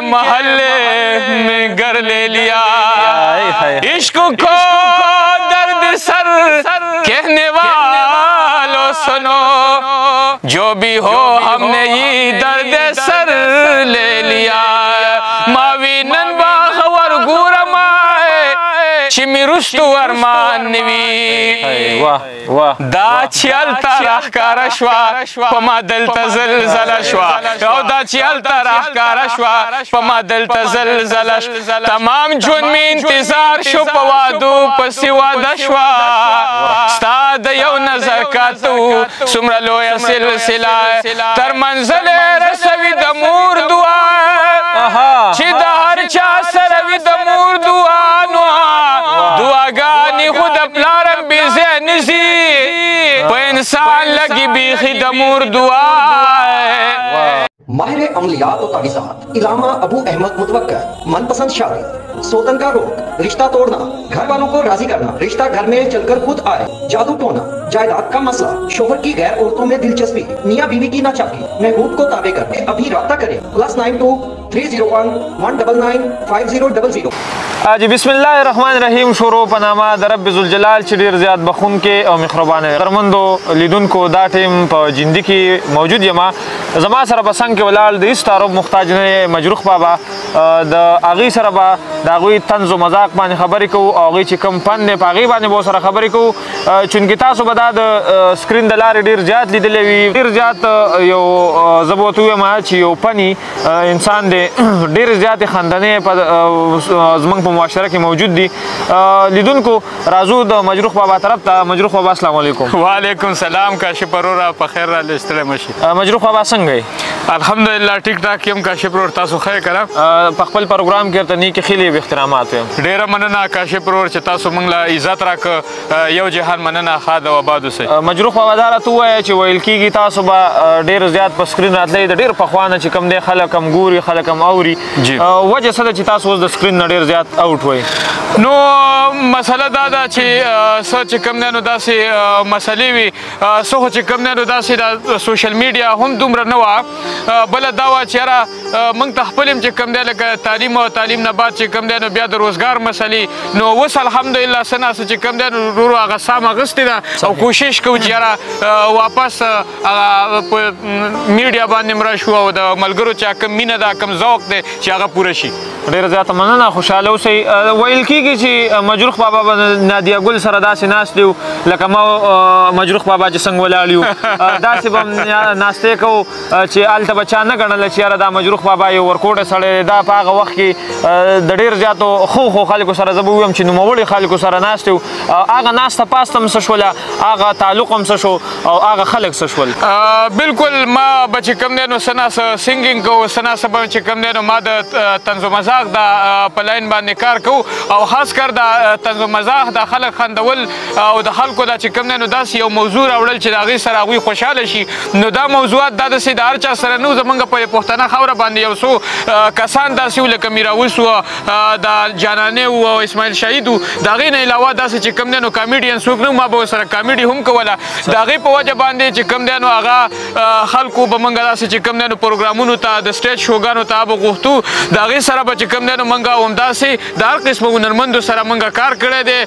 महल्ले में घर ले लिया। इश्क को दर्द सर कहने वालों सुनो, जो भी हो हमने ये दर्द सर ले लिया। मावी नन बाखवर गुरमाए चिमी रुस्तु अरमान नवी दा चियल ताराह कारशवा पमा दिल तजल जलशवा दा चियल ताराह कारशवा पमा दिल तजल जलश तमाम जुन में इंतजार शो पवादू पसिवा दशवा स्ताद यौ नजर का तू सुमरा लोया सिलसिला तर मंजिल रसवी दमूर दुआ छिदा हर चा सरवी दमूर दुआ दुआगानी खुद प्लारम बिजे निजी इंसान लगी बीखी दमूर दुआ। माहिर अमलियात और तावीज़ात इलामा अबू अहमद मुतवक्किल। मनपसंद शादी, सोतन का रोग, रिश्ता तोड़ना, घर वालों को राजी करना, रिश्ता घर में चलकर खुद आए, जादू टोना, जायदाद का मसला, शोहर की गैर औरतों में दिलचस्पी, मियाँ बीवी की नाचाकी, महबूब को ताबे करके अभी राब्ता करें +92 301 199 5000। जी बिस्मिल्लाहिर्रहमानिर्रहीम। शुरू पनामा दरब ज़ुल जलाल चिड़िर ज़ियाद बखुन के और मेहरबान दरमंदो लिदुन को दा टीम पर जिंदगी की मौजूद यमा जमा सर बसंग के वलाल इस तारुब मुख्ताज ने मजरूख बाबा द आगी सर बा दागुई तंज मजाक बाने खबरी को आगी चिकम फन ने पागी बाने बहुत सारा खबरी को चुनकी तासु बदा द स्क्रीन दलार डिर ज़ियाद लिदले वी डिर ज़ियाद यो ज़बूत हुए मा चियो फनी इंसान दे डिर ज़ियाद खानदाने पर ज़मंग मुआशरा की मौजूद दी लिदुन को राजू द मजरूख बाबा तरफ था। मजरूख बाबा अस्सलाम वालेकुम। वालेकुम सलाम काशिफ परोरा पखैर रास्ते मशी मजरूख बाबा संग गए अल्हम्दुलिल्लाह ठीक ठाक यम काशिफ परोर तासु खैर करा पखपल प्रोग्राम के तनी के खिले एहतरामात हैं डेरा मनना काशिफ परोर च तासु मंगला इज्जत राख यो जहान मनना खाद व आबाद से मजरूख बाबा दारा तू है च वइल की तासु बा डेर ज़्यादा पर स्क्रीन रातले डेर पखवाना च कम दे खलकम गुरी खलकम औरी वजह से च तासु द स्क्रीन डेर ज़्यादा आउट हुए नो मसला दादा ची सच कम ने दासी मसले वी सोच कम ने दासी दा सोशल मीडिया हम दुमर नवा बल दावा चेरा मंग तहपलिम ची कम दे लग तालीम और तालीम न बाद ची कम दे ब्याद रोजगार मसली नो वस अल्हम्दुलिल्लाह सना से ची कम दे रो आगा सामा गस्ती दा और कोशिश को चेरा वापस मीडिया बान निमराश हुआ दा मलगरो चा कम मीना दा कम ज़ौक दे ची आगा पूरशी डेर ज़्यादा मनना खुशहाल से वइल की ची मजरूख बाबा नादिया गुल सर दासी नास दियो लकमा मजरूख बाबा ची संग वलालियो दासी बम नास्ते को ची आलता बच्चा न गणल ची दा मजरूख बाबा यो वर्कोट सड़े दा पाग वक्त की डेर ज़्यादा खो खालिको सर जबुम ची नुमवड़ी खालिको सर नास दियो आगा नास्ता पास्तम सशवला आगा ताल्लुकम सशो और आगा खलक सशवल बिल्कुल मा बच्चे कम देनो सना सिंगिंग को सना सब बच्चे कम देनो माद तंजो मजाक दा पलाइन बा निकार को और खास कर दा तंजो मजाक दा खलक खंदवल और दा खलको दा ची कम देनो दास यो मौजूद आवड़ल ची दागी सर आगुई खुशहाल शी नो दा मौजूद दा से दार चा सर नो जमंग पे पुख्तना खबर बांधी यो सो कसान दासी उले कमीरा उस दा जानाने वो इस्माइल शाहिदू दागी ने अलावा दा से ची कम देनो कॉमेडियन सुक नो मा बो सर कॉमेडी हम को वाला दागी पे वजह बांधे ची कम देनो आगा खलको बमंगा दा से ची कम देनो प्रोग्रामों ता द स्टेज शोगानो ता बो गुफ्तु दागी सर बच्चे कम देनो मंगा उमदा से दार किस्म नरमंदो सर मंगा कार करे दे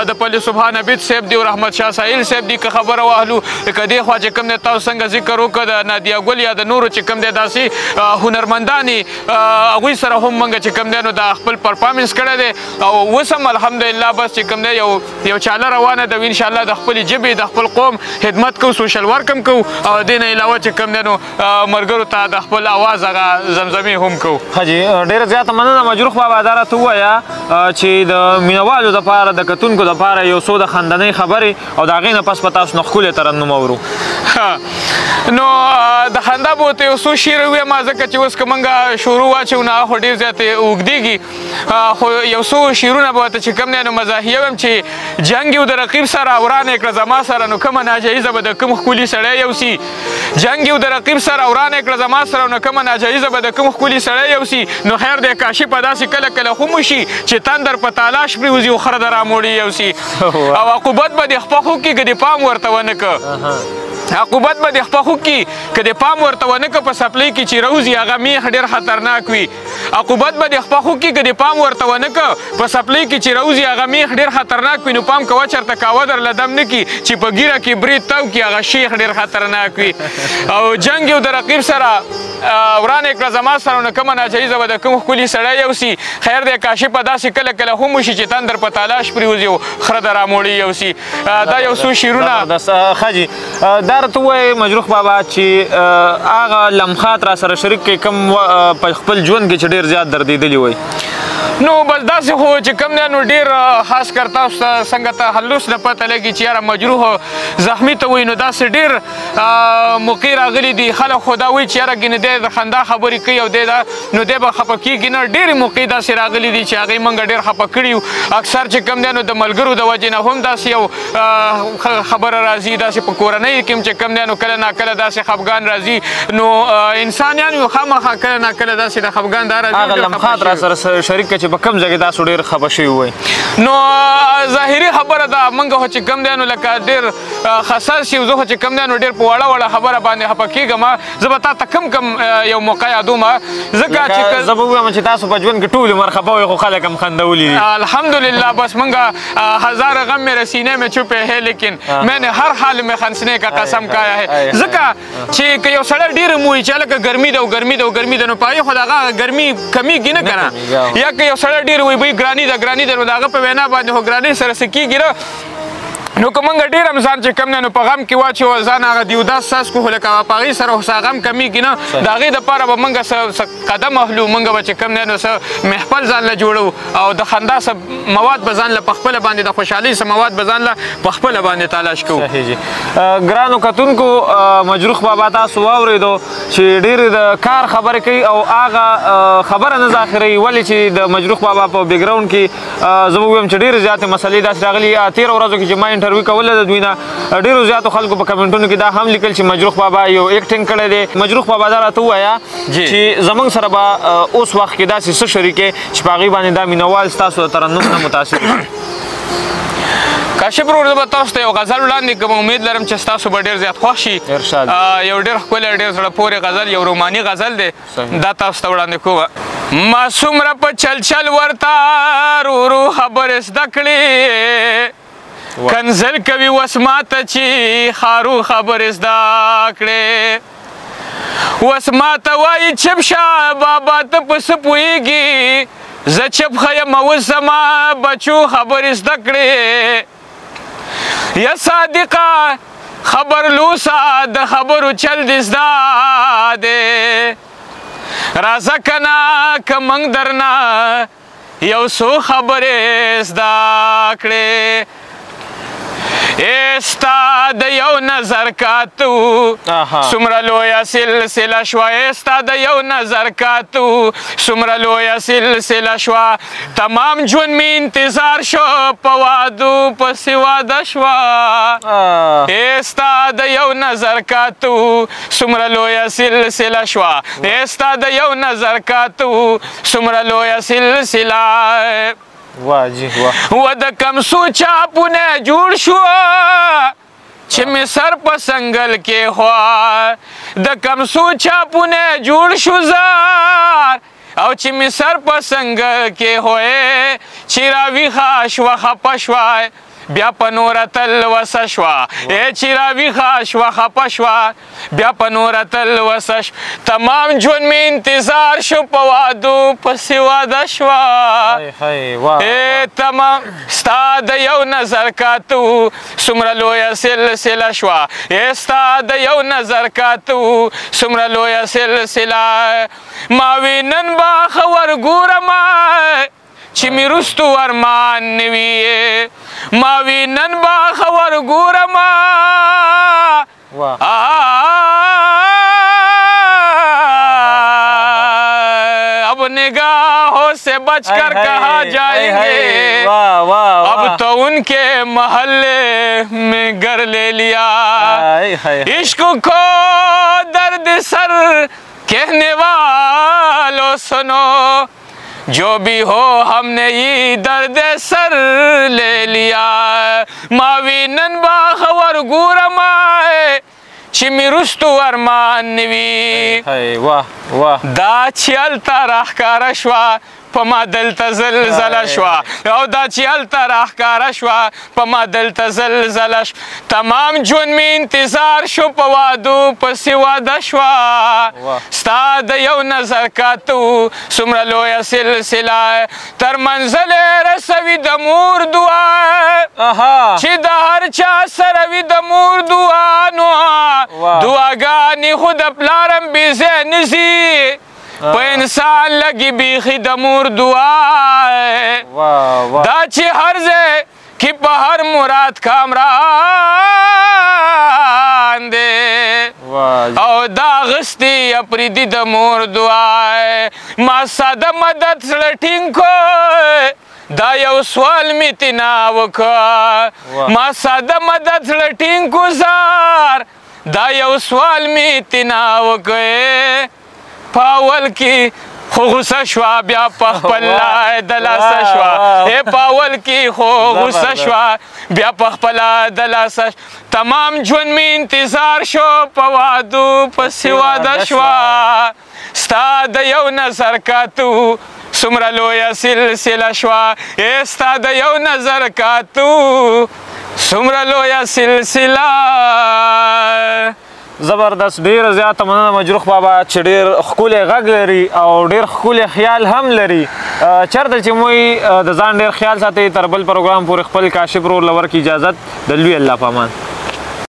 द पल्ले सुभान अबिद सेब दी और अहमद शाह साहिल सेब दी का खबर वाहलू कदे ख्वा चकम ने ताव संग जिक्र कद नादिया गुल या द नूर चकम दे दासी हुनरमंदानी अगुई सर हम मंगा चकम दे नो दा खपल परफॉर्मेंस करे दे वसम अल्हम्दुलिल्लाह बस चकम दे यो चाला रवाना द इंशाल्लाह द खपल जिबे द खपल कौम खिदमत को सोशल वर्कम को और दिन अलावा चकम दे नो मरगरो ता द खपल आवाज आगा जमजमी हम को हाजी डेर ज़्यादा मनना मजरूख बाबा दारा तू या ची द मिनवालो द पारा द कतुन को द पारा यो सो द खानदानी खबरी और दागे न पस पता उस नखुले तरन्नुम औरो नो द खंदा बोते सो शेर हुए माजा कच उस कमंगा शुरू वा चुना होडी जाते उगदीगी यो सो शिरू ना बोते चिकम ने मजाहियम ची जंग यु द रकीब सरा औरान एक जमा सरा नो कम ना जायज बद कम खुली सड़े योसी जंग यु द रकीब सरा औरान एक जमा सरा नो कम ना जायज बद कम खुली सड़े योसी नो खैर दे काशी पदा सी कल कल खुमुशी चितान दर पतालाश pri उजी खर दरा मोड़ी योसी अब अकुबत बद खपखो की गदि पाम वर्तवन क عقوبت به د خپه خوږي که د پام ورته ونه که په سپلۍ کې چې روزي هغه میخ ډېر خطرناک وي عقوبت به د خپه خوږي که د پام ورته ونه که په سپلۍ کې چې روزي هغه میخ ډېر خطرناک وي نو پام کوه چېرته کاوه درله دم نه کي چې په ګیره کې برید تاو کي هغه شیخ ډېر خطرناک وي او جنګ یو د رقیب سره ورانه کړه زما سره نو کومه ناجایزه به د کوم ښکلي سړی یوسي خیر دی کاشفه داسې کله کله هم وشي چې تندر په تالاش پرېوځي او خره د راموړي یوسي دا یو څو شعرونه ښه جي دا راته ووایې مجروح بابا چې هغه لمحات را سره شریک کړي کوم په خپل ژوند کې چې ډېر زیات دردېدلي وای نو بس داسې خو چې کوم دی نو ډېر خاص کر تاسو ته څنګه تخلص نه پته لګي چې یاره مجروح زخمي ته وایي نو داسې ډېر موقع راغلي دي خلک خو دا وایي چې یاره ګینې دی د خندا خبرې کوي او دی دا نو دی به خفه کېږي نه ډېرې موقع داسې راغلي دي چې هغې موږ ډېر خفه کړي یو اکثر چې کوم دی نو د ملګرو د وجې نه هم داسې یو خبره راځي داسې په کورنۍ کې هم چې کوم دی نو کله ناکله داسې خفګان راځي نو انسانیان یو خامخا کله ناکله داسې د خفګان دا راځي هغه لمحات را سره شریک چې په کوم ځای کې تاسو ډېر خفه شوي وای نو ظاهري خبره ده موږ خو چې کوم دی نو لکه ډېر حساس یو زه خو چې کوم دی نو ډېر په وړه وړه خبره باندې خفه کېږم زه به تا ته کم یو موقع یادوم ځکه چې زه به ووایم چې تاسو په ژوند کې ټول عمر خفه وئ خو خلک هم خندولي دي الحمدلله بس موږ ہزار غم میرے سینے میں چھپے ہیں لیکن میں نے ہر حال میں ہنسنے کا قسم کھایا ہے ځکه چې که یو سړی ډېر موي چې هلکه ګرمي ده او ګرمي ده او ګرمي ده نو په هغې خو د هغه ګرمي کمیږي نه که نه یا که یو سړی ډېر وایي بهی ګراني ده ګراني ده نو د هغه په وینا باندې خو ګرانۍ سره څه کېږي نه نو که موږ ډېر هم ځان چې کوم دی نو په غم کې واچوو ځان هغه دیوداس څاڅکو خو لکه په هغې سره خو څه غم کمیږي نه د هغې دپاره به موږ څه قدم اخلو موږ به چې کوم دی نو څه محفل ځان له جوړو او د خندا څه مواد به ځان له په خپله باندې د خوشحالۍ څه مواد به ځان له په خپله باندې تلاش کوو صحیح جي ګرانو کتونکو مجروح بابا تاسو واورېدو چې ډېرې د کار خبرې کوي او هغه خبره نه ذاخروي ولې چې د مجروح بابا په بیکګراونډ کې زه به ووایم چې ډېرې زیاتې مسلې داسې راغلي تېرو ورځو کې چې ما انټرویو کوله د دوی نه ډېرو زیاتو خلکو په کمنټونو کې دا هم لیکل چې مجروح بابا یو ایکټینګ کړی دی مجروح بابا دا راته ووایه چې زموږ سره به اوس وخت کې داسې څه شریکې چې په هغې باندې دا مینوال ستاسو د ترنم نه متاثر شي کاشف ورور زه به تاسو ته یو غزل وړاندې کوم امید لرم چې ستاسو به ډېر زیات خوښ شي یو ډېر ښکلی ډېر زړه پورې غزل یو روماني غزل دی دا تاسو ته وړاندې کومه ما څومره په چل چل ورته ورو خبرې زده کړې کنزل کوي وس ماته چې خارو خبرې زده کړې وس ماته وایي چپ شه بابا ته په څه پوهېږي زه چپ ښه یم اوس زما بچو خبرې زده کړې یا صادقه خبر لوسه د خبرو چل دې زده دی راځه که نه که موږ درنه یو څو خبرې زده کړې ستا د یو نظر کاتو څومره لویه سلسله شوه ستا د یو نظر کاتو څومره لویه سلسله شوه تمام ژوند مې انتظار شو په وادو پسې واده شوه ستا د یو نظر کاتو څومره لویه سلسله شوه ستا د یو نظر کاتو څومره لویه سلسله و د کم سوچا پونه جوړ شو چې مې سر په سنګل کې خوا د کم سوچا پونه جوړ شو زار او چې مې سر په سنګل کې خوې چې راویښه شوه خفه شوه بیا په نوره تل وسه شوه چې راویښه شوه خفه شوه بیا په نوره تل وسه شوه تمام ژوند مې انتظار شو په وادو پسې واده شوه تمام ستا د یو نظر کاتو څومره لویه سلسله شوه ستا د یو نظر کاتو څومره لویه سلسله ما وی نن به ښه ورګورمه چې مې رستو ارمان نه وي ما وی نن به ښه ورګورمه اب نگاہوں سے بچ کر کہاں جائیں گے اب تو ان کے محلے میں گھر لے لیا عشق کو درد سر کہنے والوں سنو جو بھی ہو ہم نے یہ درد سر لے لیا ما وی نن با خبر ګورمه چې مې رستو ارمان نه وي واه واه دا چې هلته راښکاره شوه په ما دلته زلزله شوه او دا چې هلته راښکاره شوه په ما دلته زلزله شوه تمام ژوند مې انتظار شو په وادو پسې واده شوه ستا د یو نظر کاتو څومره لویه سلسله تر منزلې رسوي د مور دعا چې د هر چا سره وي د مور دعا نو دعاګانې خو د پلارم بې ځای نه ځي په انسان لګي بیخي د مور دعا دا چې هر ځای کې په هر مراد کامران دی او دا غستی اپریدي د مور دعا ما ساده مدد سره ټینګ کو دا یو سوال می تینا وکړه ما ساده مدد سره ټینګ کو زار دا یو سوال می تینا وکړه پاول کی خو غصه شوه بیا په خپل لای د لاسه شوه پاول کی خو غصه شوه بیا په خپل د لاسه تمام ژوند مې انتظار شو په وادو پسې واده شوه ستا د یو نظر کاتو څومره لویه سلسله شوه ستا د یو نظر کاتو څومره لویه سلسله زبردست ډیره زیاته مننه مجروح بابا چې ډیر ښکلی غږ لري او ډیر ښکلی خیال هم لري چېرته چې موی د ځان ډیر خیال ساتئ تر بل پروګرام پورې خپل کاشف رول له ورکړي اجازت د لوی الله په امان